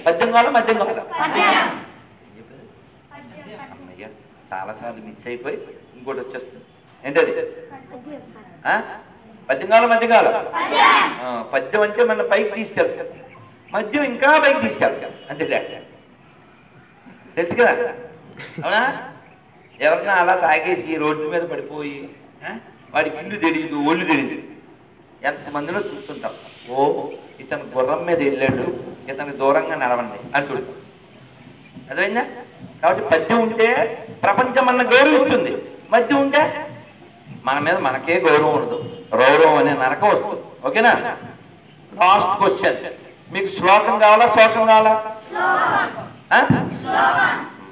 పద్యం కావాలా మద్యం కావాలా? అమ్మయ్య చాలాసార్లు మిస్ అయిపోయి ఇంకోటి వచ్చేస్తుంది. ఏంటది? పద్యం కావాలా మద్యం కావాలా? పద్యం అంటే మన పైకి తీసుకెళ్తాం, మద్యం ఇంకా పైకి తీసుకెళ్తాం, అంతే తెలుసు కదా? అవునా? ఎవరన్నా అలా తాగేసి రోడ్డు మీద పడిపోయి వాడికి ఇల్లు తెలియదు ఒళ్ళు తెలియదు, ఎంతమందిలో చూస్తుంటాం. ఓ ఇతను గుర్రం మీద వెళ్ళాడు, ఇతనికి దూరంగా నడవండి అంటుడు. అదేనా? కాబట్టి పద్యం ఉంటే ప్రపంచం మన గౌరవిస్తుంది, మద్యం ఉంటే మన మీద మనకే గౌరవం ఉండదు, రౌరవం అనే నరకం వస్తుంది. ఓకేనా? లాస్ట్ క్వశ్చన్, మీకు శ్లోకం కావాలా శ్లోకం కావాలా?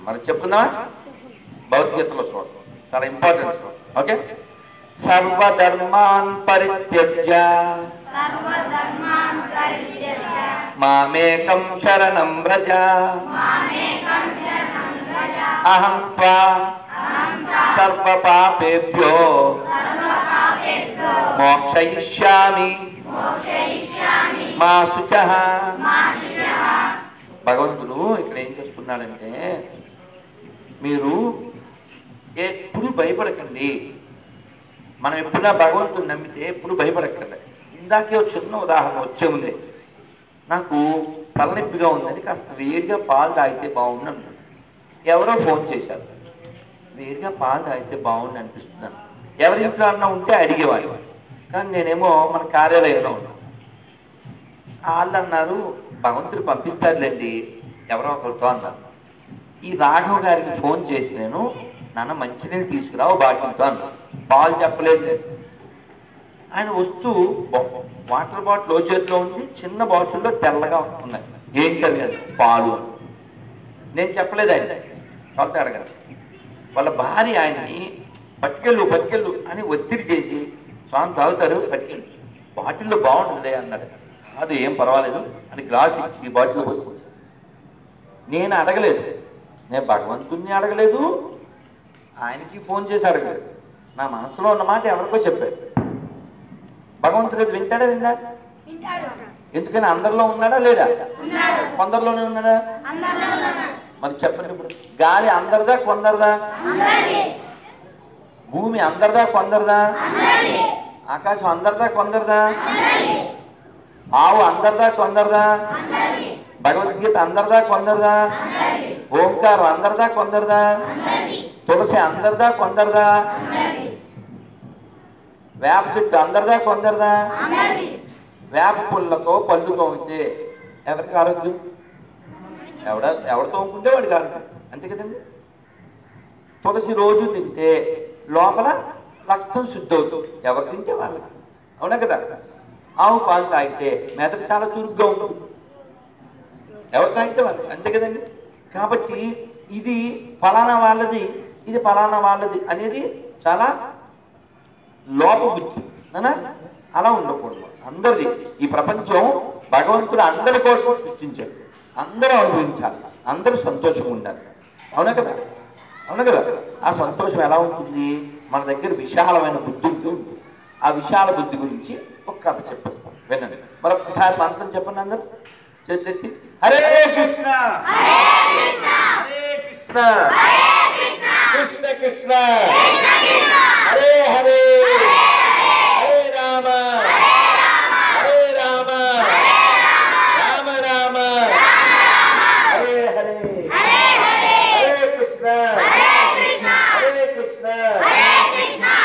మరి చెప్పుకుందామా? భగవద్గీతలో శ్లోకం చాలా ఇంపార్టెంట్ శ్లోకం. ఓకే, సర్వధర్మాన్ పరిత్యజ్య మామేకం శరణం వ్రజ అహం త్వా సర్వపాపేభ్యో మోక్షయిష్యామి మా శుచః. భగవంతుడు ఇక్కడ ఏం చెప్తున్నాడంటే, మీరు ఎప్పుడు భయపడకండి. మనం ఎప్పుడైనా భగవంతుని నమ్మితే ఎప్పుడు భయపడకండి. ఇందాకే ఒక చిన్న ఉదాహరణ వచ్చే ఉంది. నాకు తలనొప్పిగా ఉందని కాస్త వేడిగా పాలు తాగితే బాగుంది అంటున్నాను. ఎవరో ఫోన్ చేశారు, వేడిగా పాలు తాగితే బాగుంది అనిపిస్తున్నాను. ఎవరి ఇంట్లో అన్నా ఉంటే అడిగేవాడు, కానీ నేనేమో మన కార్యాలయంలో ఉన్నాను. వాళ్ళు అన్నారు, భగవంతుడు పంపిస్తారులేండి ఎవరో ఒకరితో అన్నారు. ఈ రాఘవ్ గారికి ఫోన్ చేసి నేను, నాన్న మంచినీళ్ళు తీసుకురావు బాటిల్తో అన్నాను. పాలు చెప్పలేదు. ఆయన వస్తూ వాటర్ బాటిల్ ఓ చేతిలో ఉంది, చిన్న బాటిల్లో తెల్లగా ఉన్నాయి. ఏంటవి? పాలు. నేను చెప్పలేదు ఆయన, వాళ్ళతో అడగను. వాళ్ళ భార్య ఆయన్ని పట్టుకెళ్ళు అని ఒత్తిడి చేసి, స్వామి తాగుతారు పట్టుకెళ్ళు, బాటిల్లో బాగుంటుంది అన్నాడు. కాదు ఏం పర్వాలేదు అని గ్లాస్ ఇచ్చి ఈ బాటిల్లో పోసి. నేను అడగలేదు, నేను భగవంతుణ్ణి అడగలేదు, ఆయనకి ఫోన్ చేసి అడగలేదు. నా మనసులో ఉన్న మాట ఎవరికో చెప్పాడు. భగవంతుడు వింటాడా? విందా? ఎందుకని అందరిలో ఉన్నాడా లేడా? కొందరిలోనే ఉన్నాడా? మరి చెప్పండి, ఇప్పుడు గాలి అందరిదా కొందరిదా? భూమి అందరిదా కొందరిదా? ఆకాశం అందరిదా కొందరిదా? ఆవు అందరిదా కొందరిదా? భగవద్గీత అందరిదా కొందరిదా? ఓంకారం అందరిదా కొందరిదా? తులసి అందరిదా కొందరిదా? వేప చెట్టు అందరిదా కొందరిదా? వేప పుల్లతో పళ్ళు తోమితే ఎవరికి ఆరోగ్యం? ఎవడు తోముకుంటే వాడికి ఆరోగ్యం, అంతే కదండి. తులసి రోజు తింటే లోపల రక్తం శుద్ధి అవుతుంది, ఎవరు తింటే వాళ్ళకి, అవునా కదా? ఆవు పాలు తాగితే మెదడు చాలా చురుగ్గా ఉంటుంది, ఎవరు తాగితే వాళ్ళు, అంతే కదండి. కాబట్టి ఇది ఫలానా వాళ్ళది, ఇది ఫలానా వాళ్ళది అనేది చాలా లోపబుద్ధి అనా? అలా ఉండకూడదు. అందరిది ఈ ప్రపంచం భగవంతుడు అందరి కోసం సృష్టించాడు, అందరూ అనుభవించాలి, అందరూ సంతోషంగా ఉండాలి, అవునా కదా? అవునా కదా? ఆ సంతోషం ఎలా ఉంటుంది? మన దగ్గర విశాలమైన బుద్ధి ఉంటుంది. ఆ విశాల బుద్ధి గురించి ఒక కథ చెప్పేస్తాం, వినండి. మరొకసారి మంత్రం చెప్పండి అందరూ చేతులెత్తి. హరే కృష్ణ హరే కృష్ణ కృష్ణ కృష్ణ హరే హరే హరే రామ హరే రామ రామ రామ హరే హరే హరే కృష్ణ హరే కృష్ణ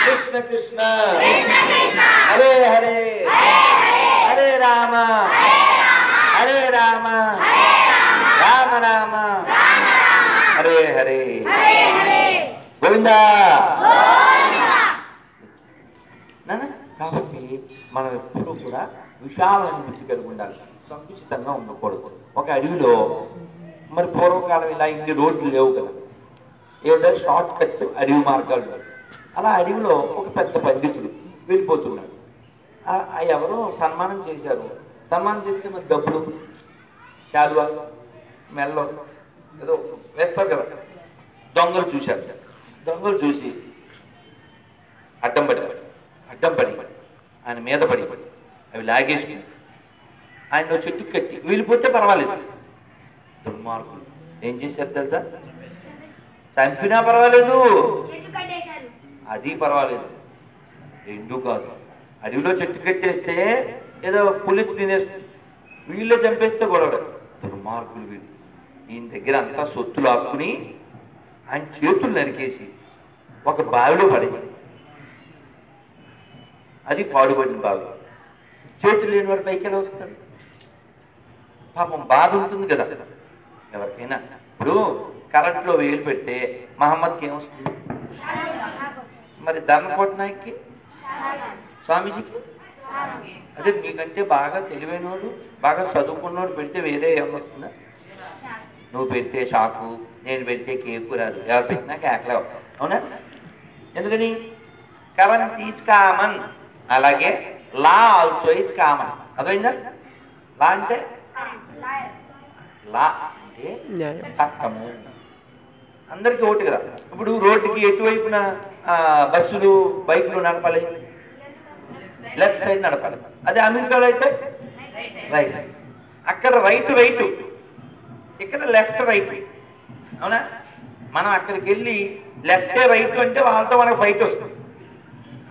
కృష్ణ కృష్ణ హరే హరే హరే రామ హరే రామ రామ రామ హరే హరే గోవిందా. కాబట్టి మనం ఎప్పుడూ కూడా విశాలమైన బుద్ధి కలిగి ఉండాలి, సంకుచితంగా ఉండకూడదు. ఒక అడవిలో మరి పూర్వకాలం ఇలా ఇన్ని రోడ్లు లేవు కదా, ఏదో షార్ట్ కట్ అడవి మార్గాలు. అలా అడవిలో ఒక పెద్ద పండితుడు వెళ్ళిపోతున్నాడు. ఎవరో సన్మానం చేశారు. సన్మానం చేస్తే మరి డబ్బులు శాలువా మెల్లో ఏదో వేస్తారు కదా. దొంగలు చూశారు. దొంగలు చూసి అడ్డం పడి ఆయన మీద పడి అవి లాగేసుకుని ఆయన చెట్టుకు కట్టి వెళ్ళిపోతే పర్వాలేదు, దుర్మార్గులు ఏం చేశారు తెలుసా? చంపినా పర్వాలేదు, అది పర్వాలేదు, రెండూ కాదు. అడవిలో చెట్టు కట్టేస్తే ఏదో పులి తినేస్తుంది, వీళ్ళే చంపేస్తే గొడవ. దుర్మార్గులు వీళ్ళు. ఈయన దగ్గర అంతా సొత్తులు ఆపుకుని ఆయన చేతులు నరికేసి ఒక బావిలో పడేసి, అది పాడుబడిన బావి. చేతులు లేని వాడు పైకి ఎలా వస్తాడు? పాపం బాధ ఉంటుంది కదా ఎవరికైనా. ఇప్పుడు కరెంట్లో వేలు పెడితే మహమ్మద్కి ఏమొస్తుంది? మరి ధర్మకోట నాయక్కి, స్వామీజీకి అదే మీకంటే బాగా తెలివైనోడు, బాగా చదువుకున్నోడు పెడితే వేరే ఏమొస్తుందా? నువ్వు పెడితే షాకు, నేను పెడితే కేకు రాదు. ఎవరు పెట్టినా కేకలే, అవునా? ఎందుకని? కరెంట్ ఈజ్ కామన్, అలాగే లా ఆల్సో ఈజ్ కామన్. అర్థమైందా? లా అంటే లా అంటే చట్టము, అందరికీ ఒకటి కదా. ఇప్పుడు రోడ్డుకి ఎటువైపున బస్సులు బైకులు నడపాలి? లెఫ్ట్ సైడ్ నడపాలి. అదే అమెరికాలో అయితే రైట్. అక్కడ రైట్, ఇక్కడ లెఫ్ట్ రైట్, అవునా? మనం అక్కడికి వెళ్ళి లెఫ్టే రైట్ అంటే వాళ్ళతో మనకు ఫైట్ వస్తుంది,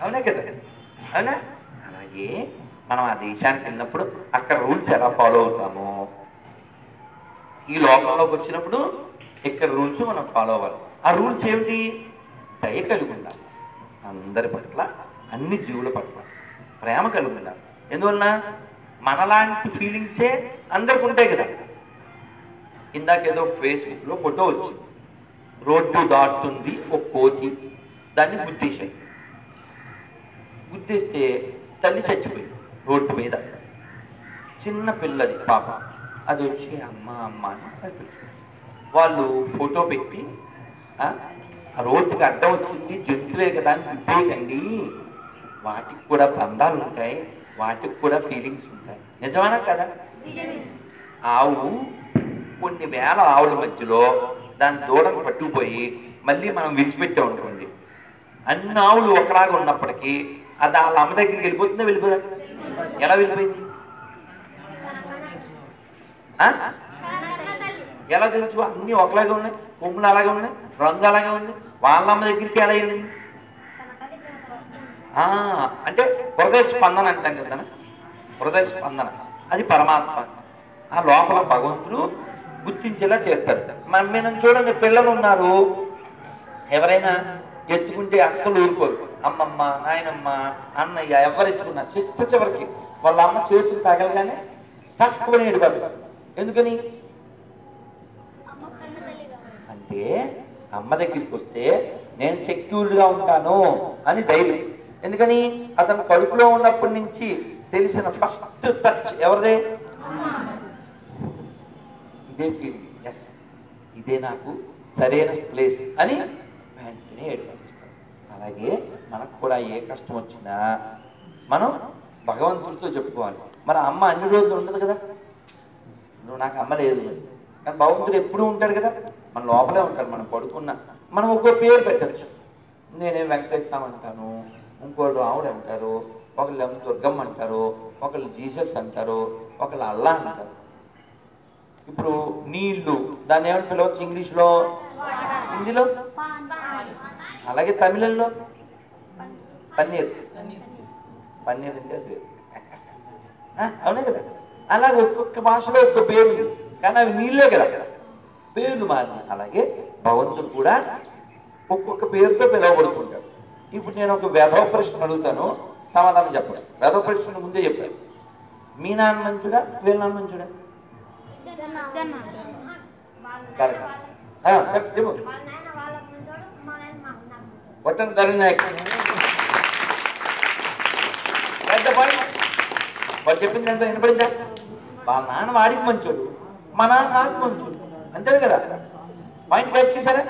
అవునా కదా? అవునా? అలాగే మనం ఆ దేశానికి వెళ్ళినప్పుడు అక్కడ రూల్స్ ఎలా ఫాలో అవుతామో ఈ లోకంలోకి వచ్చినప్పుడు ఇక్కడ రూల్స్ మనం ఫాలో అవ్వాలి. ఆ రూల్స్ ఏమిటి? దయ కలిగి ఉండాలి, అందరి పట్ల, అన్ని జీవుల పట్ల ప్రేమ కలిగి ఉండాలి. ఎందువలన? మనలాంటి ఫీలింగ్సే అందరికి ఉంటాయి కదా. ఇందాకేదో ఫేస్బుక్లో ఫోటో వచ్చింది, రోడ్డు దాటుతుంది ఒక కోతి, దాన్ని గుద్దేశాయి. గుద్దేస్తే తల్లి చచ్చిపోయింది రోడ్డు మీద. చిన్న పిల్లది పాప, అది వచ్చి అమ్మ అమ్మ అని వాళ్ళు ఫోటో పెట్టి, ఆ రోడ్డుకి అడ్డం వచ్చింది జంతువే కదా అని గుద్దేయకండి, వాటికి కూడా బంధాలు ఉంటాయి, వాటికి కూడా ఫీలింగ్స్ ఉంటాయి. నిజమేనా కదా? ఆవు కొన్ని వేల ఆవుల మధ్యలో దాని దూడను పట్టుకుపోయి మళ్ళీ మనం విడిచిపెట్టే ఉంటుంది. అన్ని ఆవులు ఒకలాగా ఉన్నప్పటికీ అది వాళ్ళ అమ్మ దగ్గరికి వెళ్ళిపోతుందా? వెళ్ళిపోదా? ఎలా వెళ్ళిపోయింది? ఎలా తెలుసు? అన్నీ ఒకలాగే ఉన్నాయి, కొమ్ములు అలాగే ఉన్నాయి, రంగు అలాగే ఉంది. వాళ్ళ అమ్మ దగ్గరికి ఎలా వెళ్ళింది? అంటే హృదయ స్పందన అంటాం కదా, హృదయ స్పందన, అది పరమాత్మ. ఆ లోపల భగవంతుడు గుర్తించేలా చేస్తాడు. మనం చూడండి, పిల్లలు ఉన్నారు, ఎవరైనా ఎత్తుకుంటే అస్సలు ఊరుకోరు. అమ్మమ్మ, నాయనమ్మ, అన్నయ్య ఎవరు ఎత్తుకున్నా చివరికి వాళ్ళ అమ్మ చేతులు తగలగానే తక్కువ నీడు పంపిస్తారు. ఎందుకని? అంటే అమ్మ దగ్గరికి వస్తే నేను సెక్యూర్డ్గా ఉంటాను అని ధైర్యం. ఎందుకని? అతను కడుపులో ఉన్నప్పటి నుంచి తెలిసిన ఫస్ట్ టచ్ ఎవరిదే? ఇదే ఫీలింగ్, ఎస్ ఇదే నాకు సరైన ప్లేస్ అని వెంటనే ఏర్పరుస్తాం. అలాగే మనకు కూడా ఏ కష్టం వచ్చినా మనం భగవంతుడితో చెప్పుకోవాలి. మరి అమ్మ అన్ని రోజులు ఉండదు కదా. నువ్వు నాకు అమ్మ లేదు, కానీ భగవంతుడు ఎప్పుడూ ఉంటాడు కదా, మన లోపలే ఉంటాడు. మనం పడుకున్నా మనం ఒక్కో పేరు పెట్టచ్చు. నేనేం వెంకటేశ్వరం అంటాను, ఇంకోళ్ళు రావుడు అంటారు, ఒకళ్ళు దుర్గమ్మ అంటారు, ఒకళ్ళు జీసస్ అంటారు, ఒకళ్ళు అల్లా అంటారు. ఇప్పుడు నీళ్లు దాన్ని ఏమని పిలవచ్చు ఇంగ్లీష్లో, హిందీలో, అలాగే తమిళంలో పన్నీర్. పన్నీర్ అంటే అది అవునే కదా. అలాగే ఒక్కొక్క భాషలో ఒక్కొక్క పేరు, కానీ అవి నీళ్ళే కదా, పేర్లు మారి. అలాగే భగవంతుడు కూడా ఒక్కొక్క పేరుతో పిలువబడుతుంటాడు. ఇప్పుడు నేను ఒక వేధవ ప్రశ్న అడుగుతాను, సమాధానం చెప్పాలి. వేధవ ప్రశ్న ముందే చెప్పాను. మీ నాన్న మంచుడా, వీళ్ళ నాన్న మంచుడా? కరెక్ట్ చెప్పు. కొట్టండి ధరణి నాయక్. పెద్ద పాయింట్. వాడు చెప్పింది ఎంత వినపడిందా? వాళ్ళ నాన్న వాడికి మంచోడు, మా నాన్న నాకు మంచోడు, అంతే కదా. పాయింట్ క్యాచ్ చేశారా?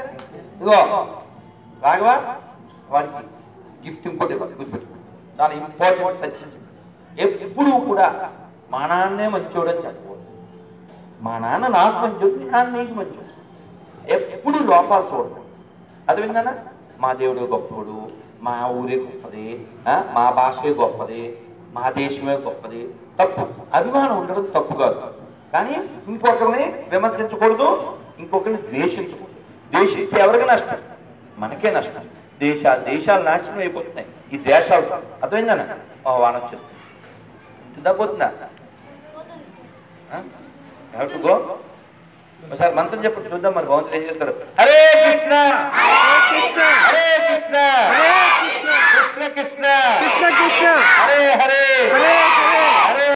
ఇదిగో రాఘవా, వాడికి గిఫ్ట్ ఇంకోటి గుర్తుపెట్టుకో, చాలా ఇంపార్టెంట్ సచిన్. ఎప్పుడూ కూడా మా నాన్నే మంచోడు అని చెప్పకూడదు. మా నాన్న నాకు మంచోడు, మీ నాన్న నీకు మంచోడు. ఎప్పుడు లోపాలు చూడటం. అది విన్నానా? మా దేవుడు గొప్పడు, మా ఊరే గొప్పది, మా భాషే గొప్పది, మా దేశమే గొప్పది. తప్పు. అభిమానం ఉండడం తప్పు కాదు, కానీ ఇంకొకరిని విమర్శించకూడదు, ఇంకొకరిని ద్వేషించకూడదు. ద్వేషిస్తే ఎవరికి నష్టం? మనకే నష్టం. దేశాలు నాశనం అయిపోతున్నాయి ఈ దేశాలు. అర్థమైందన్న? వాన వచ్చేస్తుంది. పోతుందా? ఒకసారి మంత్రం చెప్పండి చూద్దాం మరి భగవంతుడు ఏం చేస్తారు. హరే కృష్ణ.